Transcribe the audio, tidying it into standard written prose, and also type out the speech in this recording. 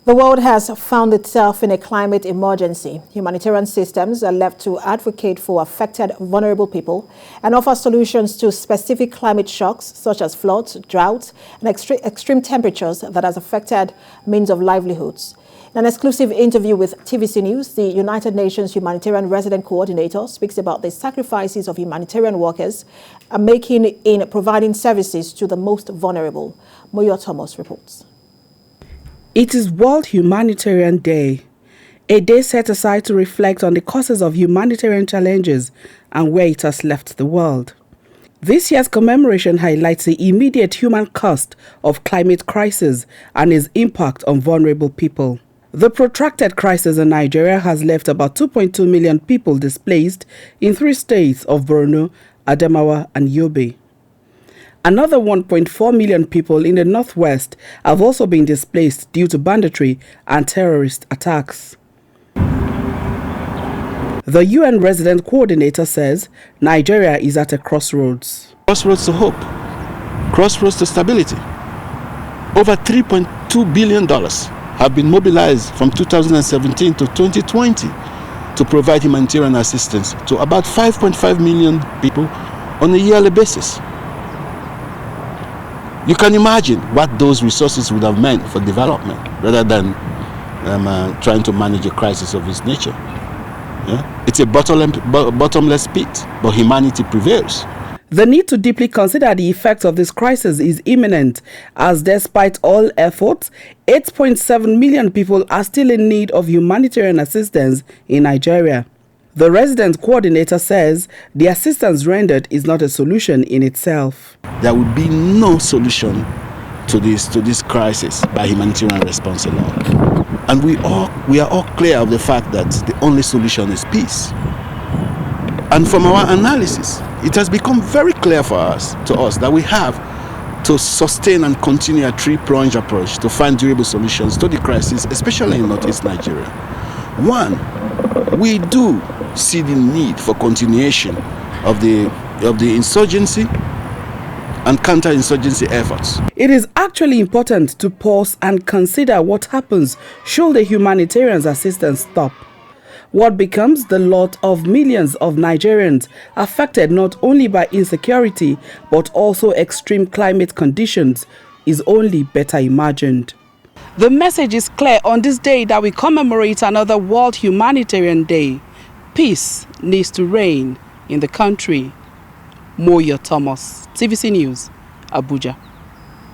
The world has found itself in a climate emergency. Humanitarian systems are left to advocate for affected vulnerable people and offer solutions to specific climate shocks such as floods, droughts, and extreme temperatures that has affected means of livelihoods. In an exclusive interview with TVC News, the United Nations Humanitarian Resident Coordinator speaks about the sacrifices of humanitarian workers are making in providing services to the most vulnerable. Moyo Thomas reports. It is World Humanitarian Day, a day set aside to reflect on the causes of humanitarian challenges and where it has left the world. This year's commemoration highlights the immediate human cost of climate crisis and its impact on vulnerable people. The protracted crisis in Nigeria has left about 2.2 million people displaced in 3 states of Borno, Adamawa, and Yobe. Another 1.4 million people in the northwest have also been displaced due to banditry and terrorist attacks. The UN Resident Coordinator says Nigeria is at a crossroads. Crossroads to hope, crossroads to stability. Over $3.2 billion have been mobilized from 2017 to 2020 to provide humanitarian assistance to about 5.5 million people on a yearly basis. You can imagine what those resources would have meant for development rather than trying to manage a crisis of this nature. Yeah? It's a bottomless pit, but humanity prevails. The need to deeply consider the effects of this crisis is imminent, as despite all efforts, 8.7 million people are still in need of humanitarian assistance in Nigeria. The Resident Coordinator says the assistance rendered is not a solution in itself. There will be no solution to this crisis by humanitarian response alone. And we are all clear of the fact that the only solution is peace. And from our analysis, it has become very clear to us that we have to sustain and continue a three-pronged approach to find durable solutions to the crisis, especially in northeast Nigeria. One, we do see the need for continuation of the insurgency and counter-insurgency efforts. It is actually important to pause and consider what happens should the humanitarian assistance stop. What becomes the lot of millions of Nigerians affected not only by insecurity but also extreme climate conditions is only better imagined. The message is clear on this day that we commemorate another World Humanitarian Day. Peace needs to reign in the country. Moyo Thomas, TVC News, Abuja.